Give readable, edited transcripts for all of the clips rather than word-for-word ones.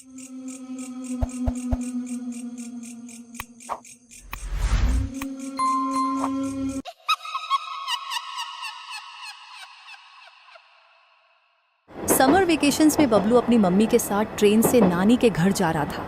Summer vacations में बबलू अपनी mummy के साथ ट्रेन से नानी के घर जा रहा था।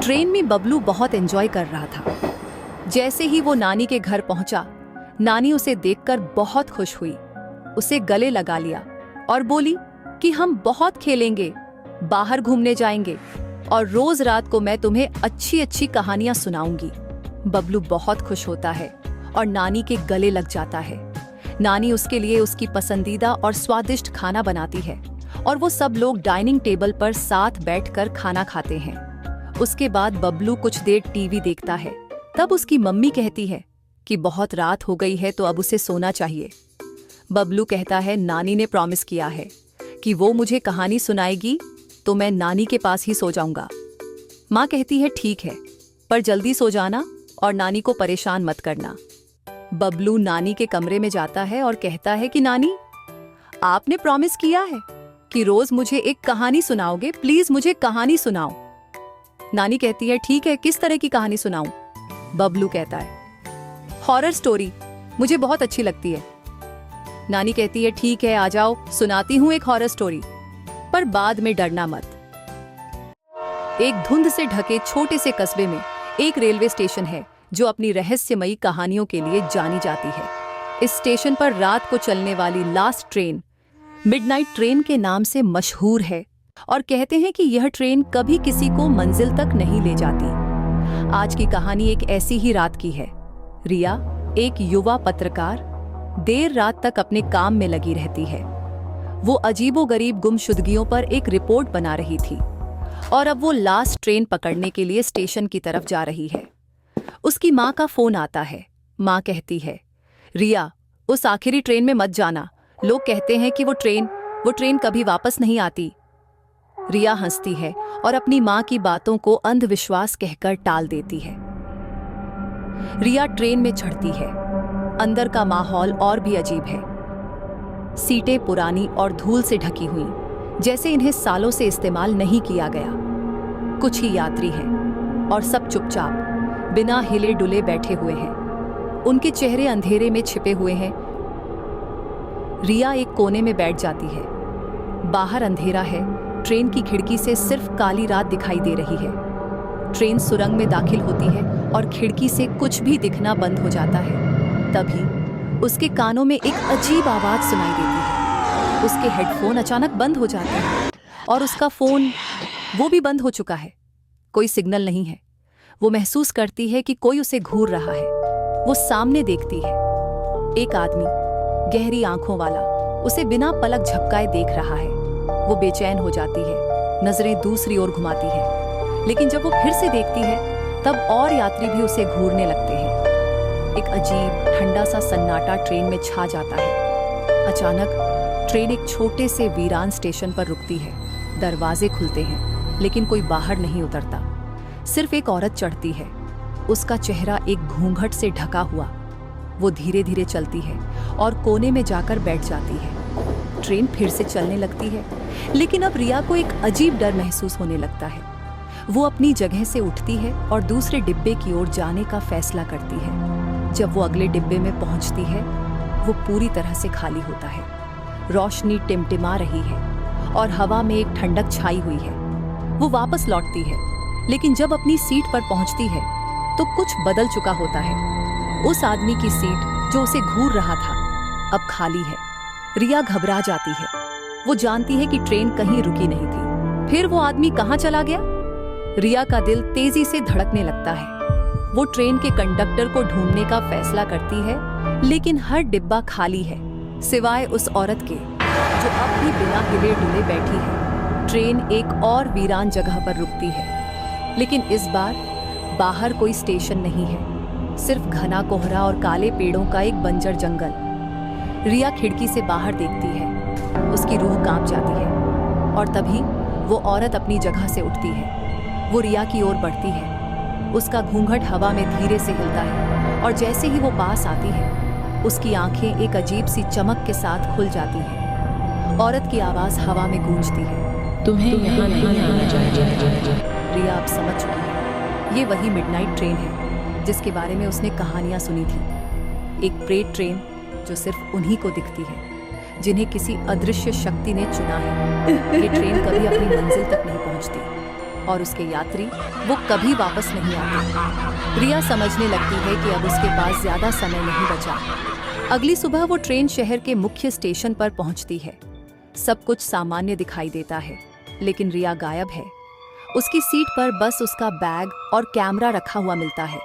ट्रेन में बबलू बहुत एंजॉय कर रहा था। जैसे ही वो नानी के घर पहुंचा, नानी उसे देखकर बहुत खुश हुई, उसे गले लगा लिया और बोली कि हम बहुत खेलेंगे, बाहर घूमने जाएंगे और रोज रात को मैं तुम्हें अच्छी अच्छी कहानियां सुनाऊंगी। बबलू बहुत खुश होता है और नानी के गले लग जाता है। नानी उसके लिए उसकी पसंदीदा और स्वादिष्ट खाना बनाती है और वो सब लोग डाइनिंग टेबल पर साथ बैठकर खाना खाते हैं। उसके बाद बबलू कुछ देर टीवी देखता है। तब उसकी मम्मी कहती है कि बहुत रात हो गई है तो अब उसे सोना चाहिए। बबलू कहता है नानी ने प्रॉमिस किया है कि वो मुझे कहानी सुनाएगी तो मैं नानी के पास ही सो जाऊंगा। माँ कहती है ठीक है, पर जल्दी सो जाना और नानी को परेशान मत करना। बबलू नानी के कमरे में जाता है और कहता है कि नानी, आपने प्रॉमिस किया है कि रोज मुझे एक कहानी सुनाओगे, प्लीज मुझे कहानी सुनाओ। नानी कहती है ठीक है, किस तरह की कहानी सुनाऊं? बबलू कहता है हॉरर स्टोरी, मुझे बहुत अच्छी लगती है। नानी कहती है ठीक है, आ जाओ, सुनाती हूं एक हॉरर स्टोरी, पर बाद में डरना मत। एक धुंध से ढके छोटे से कस्बे में एक रेलवे स्टेशन है जो अपनी रहस्यमयी कहानियों के लिए जानी जाती है। इस स्टेशन पर रात को चलने वाली लास्ट ट्रेन मिडनाइट ट्रेन के नाम से मशहूर है और कहते हैं कि यह ट्रेन कभी किसी को मंजिल तक नहीं ले जाती। आज की कहानी एक ऐसी ही रात की है। रिया, एक युवा पत्रकार, देर रात तक अपने काम में लगी रहती है। वो अजीबोगरीब गुमशुदगियों पर एक रिपोर्ट बना रही थी और अब वो लास्ट ट्रेन पकड़ने के लिए स्टेशन की तरफ जा रही है। उसकी माँ का फोन आता है। माँ कहती है रिया, उस आखिरी ट्रेन में मत जाना, लोग कहते हैं कि वो ट्रेन कभी वापस नहीं आती। रिया हंसती है और अपनी माँ की बातों को अंधविश्वास कहकर टाल देती है। रिया ट्रेन में चढ़ती है। अंदर का माहौल और भी अजीब है। सीटें पुरानी और धूल से ढकी हुई, जैसे इन्हें सालों से इस्तेमाल नहीं किया गया। कुछ ही यात्री हैं और सब चुपचाप बिना हिले डुले बैठे हुए हैं। उनके चेहरे अंधेरे में छिपे हुए हैं। रिया एक कोने में बैठ जाती है। बाहर अंधेरा है। ट्रेन की खिड़की से सिर्फ काली रात दिखाई दे रही है। ट्रेन सुरंग में दाखिल होती है और खिड़की से कुछ भी दिखना बंद हो जाता है। तभी उसके कानों में एक अजीब आवाज सुनाई देती है। उसके हेडफोन अचानक बंद हो जाते हैं और उसका फोन वो भी बंद हो चुका है। कोई सिग्नल नहीं है। वो महसूस करती है कि कोई उसे घूर रहा है। वो सामने देखती है। एक आदमी, गहरी आंखों वाला, उसे बिना पलक झपकाए देख रहा है। वो बेचैन हो जाती है, नजरें दूसरी ओर घुमाती है। लेकिन जब वो फिर से देखती है तब और यात्री भी उसे घूरने लगते हैं। एक अजीब ठंडा सा सन्नाटा ट्रेन में छा जाता है। अचानक ट्रेन एक छोटे से वीरान स्टेशन पर रुकती है। दरवाजे खुलते हैं लेकिन कोई बाहर नहीं उतरता। सिर्फ एक औरत चढ़ती है। उसका चेहरा एक घूंघट से ढका हुआ। वो धीरे धीरे चलती है और कोने में जाकर बैठ जाती है। ट्रेन फिर से चलने लगती है, लेकिन अब रिया को एक अजीब डर महसूस होने लगता है। वो अपनी जगह से उठती है और दूसरे डिब्बे की ओर जाने का फैसला करती है। जब वो अगले डिब्बे में पहुंचती है, वो पूरी तरह से खाली होता है। रोशनी टिमटिमा रही है और हवा में एक ठंडक छाई हुई है। वो वापस लौटती है, लेकिन जब अपनी सीट पर पहुंचती है तो कुछ बदल चुका होता है। उस आदमी की सीट जो उसे घूर रहा था अब खाली है। रिया घबरा जाती है। वो जानती है कि ट्रेन कहीं रुकी नहीं थी। फिर वो आदमी कहाँ चला गया? रिया का दिल तेजी से धड़कने लगता है। वो ट्रेन के कंडक्टर को ढूंढने का फैसला करती है, लेकिन हर डिब्बा खाली है सिवाय उस औरत के जो अब भी बिना हिले डुले बैठी है। ट्रेन एक और वीरान जगह पर रुकती है, लेकिन इस बार बाहर कोई स्टेशन नहीं है, सिर्फ घना कोहरा और काले पेड़ों का एक बंजर जंगल। रिया खिड़की से बाहर देखती है। उसकी रूह कांप जाती है और तभी वो औरत अपनी जगह से उठती है। वो रिया की ओर बढ़ती है। उसका घूंघट हवा में धीरे से हिलता है और जैसे ही वो पास आती है, उसकी आंखें एक अजीब सी चमक के साथ खुल जाती हैं। औरत की आवाज हवा में गूंजती है, तुम्हें यहाँ नहीं आना चाहिए। रिया अब समझ चुकी है, ये वही मिडनाइट ट्रेन है जिसके बारे में उसने कहानियां सुनी थी। एक प्रेत ट्रेन जो सिर्फ उन्हीं को दिखती है जिन्हें किसी अदृश्य शक्ति ने चुना है। ये ट्रेन कभी अपनी मंजिल तक नहीं पहुंचती और उसके यात्री वो कभी वापस नहीं आते। रिया समझने लगती है कि अब उसके पास ज्यादा समय नहीं बचा। अगली सुबह वो ट्रेन शहर के मुख्य स्टेशन पर पहुंचती है। सब कुछ सामान्य दिखाई देता है, लेकिन रिया गायब है। उसकी सीट पर बस उसका बैग और कैमरा रखा हुआ मिलता है,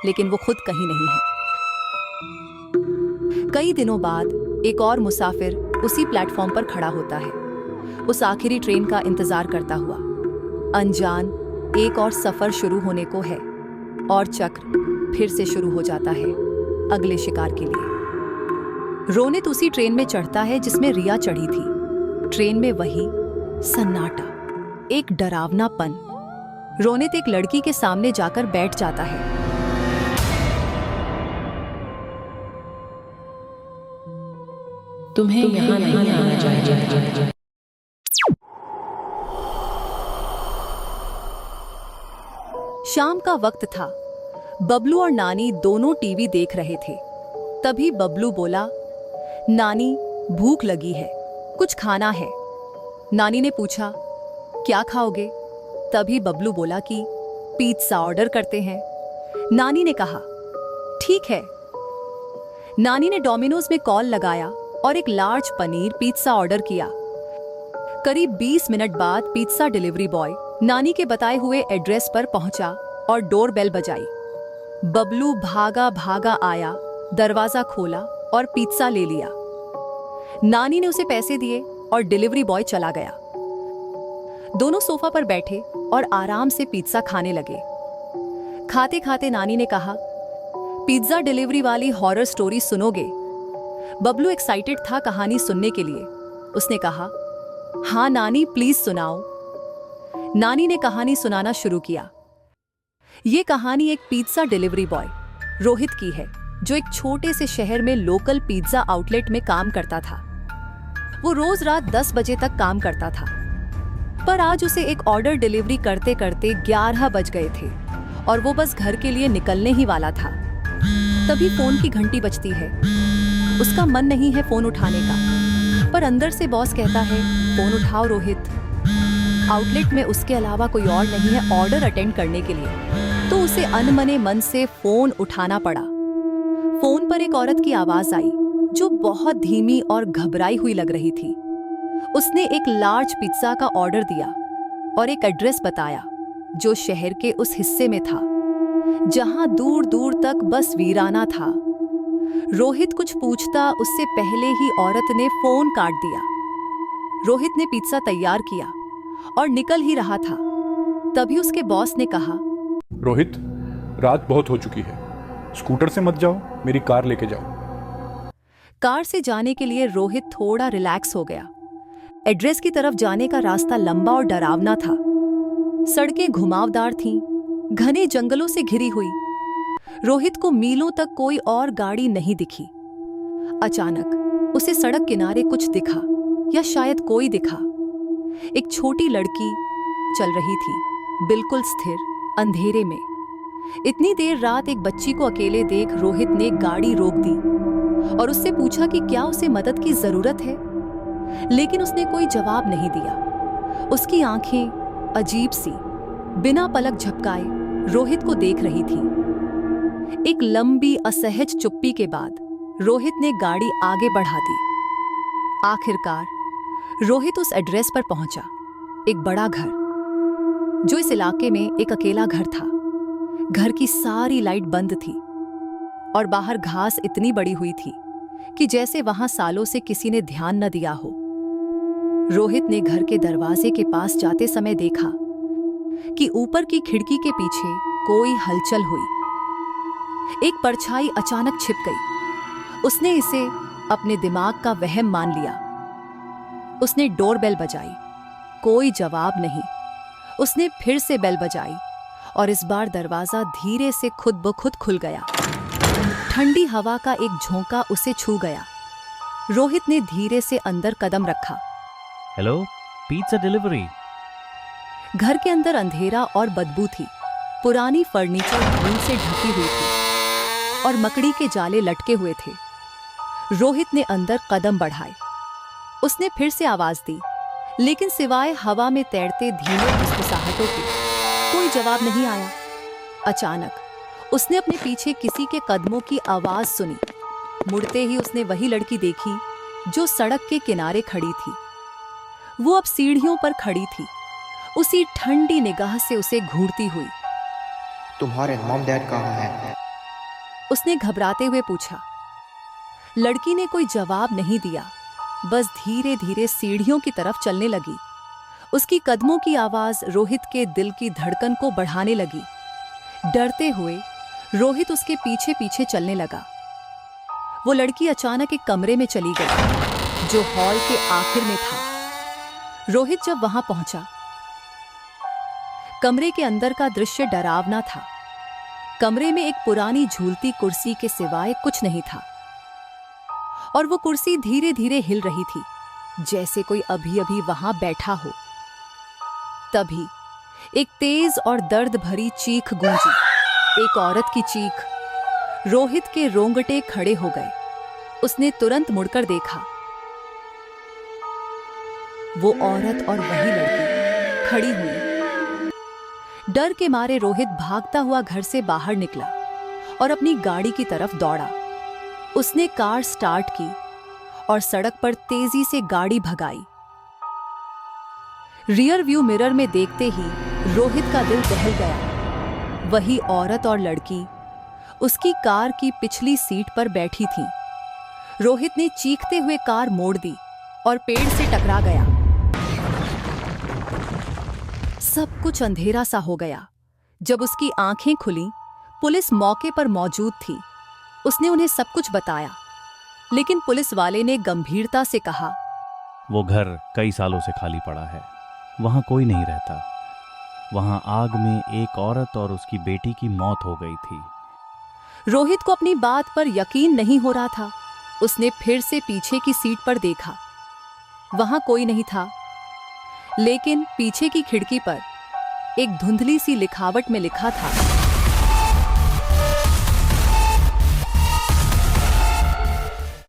लेकिन वो खुद कहीं नहीं है। कई दिनों बाद एक और मुसाफिर उसी प्लेटफॉर्म पर खड़ा होता है, उस आखिरी ट्रेन का इंतजार करता हुआ। अनजान एक और सफर शुरू होने को है और चक्र फिर से शुरू हो जाता है अगले शिकार के लिए। रोनित उसी ट्रेन में चढ़ता है जिसमें रिया चढ़ी थी। ट्रेन में वही सन्नाटा, एक डरावनापन। रोनित एक लड़की के सामने जाकर बैठ जाता है। तुम्हें यहाँ नहीं आना चाहिए। शाम का वक्त था। बबलू और नानी दोनों टीवी देख रहे थे। तभी बबलू बोला, नानी भूख लगी है, कुछ खाना है। नानी ने पूछा, क्या खाओगे? तभी बबलू बोला कि पिज्जा ऑर्डर करते हैं। नानी ने कहा, ठीक है। नानी ने डोमिनोज में कॉल लगाया और एक लार्ज पनीर पिज्जा ऑर्डर किया। करीब 20 मिनट बाद पिज्जा डिलीवरी बॉय नानी के बताए हुए एड्रेस पर पहुंचा और डोर बेल बजाई। बबलू भागा भागा आया, दरवाजा खोला और पिज्जा ले लिया। नानी ने उसे पैसे दिए और डिलीवरी बॉय चला गया। दोनों सोफा पर बैठे और आराम से पिज्जा खाने लगे। खाते खाते नानी ने कहा, पिज्जा डिलीवरी वाली हॉरर स्टोरी सुनोगे? बबलू एक्साइटेड था कहानी सुनने के लिए। उसने कहा, हाँ नानी, प्लीज सुनाओ। नानी ने कहानी सुनाना शुरू किया। ये कहानी एक पिज्जा डिलीवरी बॉय रोहित की है, जो एक छोटे से शहर में लोकल पिज्जा आउटलेट में काम करता था। वो रोज रात 10 बजे तक काम करता था, पर आज उसे एक ऑर्डर डिलीवरी करते करते 11 बज गए थे और वो बस घर के लिए निकलने ही वाला था। तभी फोन की घंटी बजती है। उसका मन नहीं है फोन उठाने का, पर अंदर से बॉस कहता है, फोन उठाओ रोहित। आउटलेट में उसके अलावा कोई और नहीं है ऑर्डर अटेंड करने के लिए, तो उसे अनमने मन से फोन उठाना पड़ा। फोन पर एक औरत की आवाज आई जो बहुत धीमी और घबराई हुई लग रही थी। उसने एक लार्ज पिज्जा का ऑर्डर दिया और एक एड्रेस बताया जो शहर के उस हिस्से में था जहां दूर दूर तक बस वीराना था। रोहित कुछ पूछता उससे पहले ही औरत ने फोन काट दिया। रोहित ने पिज्जा तैयार किया और निकल ही रहा था। तभी उसके बॉस ने कहा, रोहित, रात बहुत हो चुकी है, स्कूटर से मत जाओ, मेरी कार लेके जाओ। कार से जाने के लिए रोहित थोड़ा रिलैक्स हो गया। एड्रेस की तरफ जाने का रास्ता लंबा और डरावना था। सड़कें घुमावदार थीं, घने जंगलों से घिरी हुई। रोहित को मीलों तक कोई और गाड़ी नहीं दिखी। अचानक उसे सड़क किनारे कुछ दिखा, या शायद कोई दिखा। एक छोटी लड़की चल रही थी, बिल्कुल स्थिर, अंधेरे में। इतनी देर रात एक बच्ची को अकेले देख रोहित ने गाड़ी रोक दी और उससे पूछा कि क्या उसे मदद की जरूरत है, लेकिन उसने कोई जवाब नहीं दिया। उसकी आंखें अजीब सी, बिना पलक झपकाए रोहित को देख रही थी। एक लंबी असहज चुप्पी के बाद रोहित ने गाड़ी आगे बढ़ा दी। आखिरकार रोहित उस एड्रेस पर पहुंचा, एक बड़ा घर, जो इस इलाके में एक अकेला घर था। घर की सारी लाइट बंद थी और बाहर घास इतनी बड़ी हुई थी कि जैसे वहां सालों से किसी ने ध्यान न दिया हो। रोहित ने घर के दरवाजे के पास जाते समय देखा कि ऊपर की खिड़की के पीछे कोई हलचल हुई। एक परछाई अचानक छिप गई। उसने इसे अपने दिमाग का वहम मान लिया। उसने डोरबेल बजाई, कोई जवाब नहीं। उसने फिर से बेल बजाई और इस बार दरवाजा धीरे से खुद ब खुद खुल गया। ठंडी हवा का एक झोंका उसे छू गया। रोहित ने धीरे से अंदर कदम रखा। Hello, pizza delivery. घर के अंदर अंधेरा और बदबू थी। पुरानी फर्नीचर धूल से ढकी हुई थी और मकड़ी के जाले लटके हुए थे। रोहित ने अंदर कदम बढ़ाए। उसने फिर से आवाज दी, लेकिन सिवाय हवा में तैरते धीमे फुसफुसाहटों के कोई जवाब नहीं आया। अचानक उसने अपने पीछे किसी के कदमों की आवाज सुनी। मुड़ते ही उसने वही लड़की देखी जो सड़क के किनारे खड़ी थी। वो अब सीढ़ियों पर खड़ी थी, उसी ठंडी निगाह से उसे घूरती हुई। तुम्हारे मॉम डैड कहाँ हैं? उसने घबराते हुए पूछा। लड़की ने कोई जवाब नहीं दिया, बस धीरे धीरे सीढ़ियों की तरफ चलने लगी। उसकी कदमों की आवाज रोहित के दिल की धड़कन को बढ़ाने लगी। डरते हुए रोहित उसके पीछे पीछे चलने लगा। वो लड़की अचानक एक कमरे में चली गई जो हॉल के आखिर में था। रोहित जब वहां पहुंचा, कमरे के अंदर का दृश्य डरावना था। कमरे में एक पुरानी झूलती कुर्सी के सिवाय कुछ नहीं था और वो कुर्सी धीरे धीरे हिल रही थी, जैसे कोई अभी अभी वहां बैठा हो। तभी एक तेज और दर्द भरी चीख गूंजी, एक औरत की चीख। रोहित के रोंगटे खड़े हो गए। उसने तुरंत मुड़कर देखा। वो औरत और वही लड़की खड़ी हुई। डर के मारे रोहित भागता हुआ घर से बाहर निकला और अपनी गाड़ी की तरफ दौड़ा। उसने कार स्टार्ट की और सड़क पर तेजी से गाड़ी भगाई। रियर व्यू मिरर में देखते ही रोहित का दिल दहल गया। वही औरत और लड़की उसकी कार की पिछली सीट पर बैठी थी। रोहित ने चीखते हुए कार मोड़ दी और पेड़ से टकरा गया। सब कुछ अंधेरा सा हो गया। जब उसकी आंखें खुलीं, पुलिस मौके पर मौजूद थी। उसने उन्हें सब कुछ बताया, लेकिन पुलिस वाले ने गंभीरता से कहा, वो घर कई सालों से खाली पड़ा है, वहां कोई नहीं रहता। वहां आग में एक औरत और उसकी बेटी की मौत हो गई थी। रोहित को अपनी बात पर यकीन नहीं हो रहा था। उसने फिर से पीछे की सीट पर देखा। वहां कोई नहीं था, लेकिन पीछे की खिड़की पर एक धुंधली सी लिखावट में लिखा था,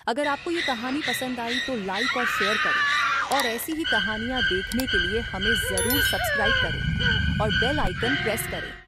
अगर आपको ये कहानी पसंद आई तो लाइक और शेयर करें और ऐसी ही कहानियां देखने के लिए हमें जरूर सब्सक्राइब करें और बेल आइकन प्रेस करें।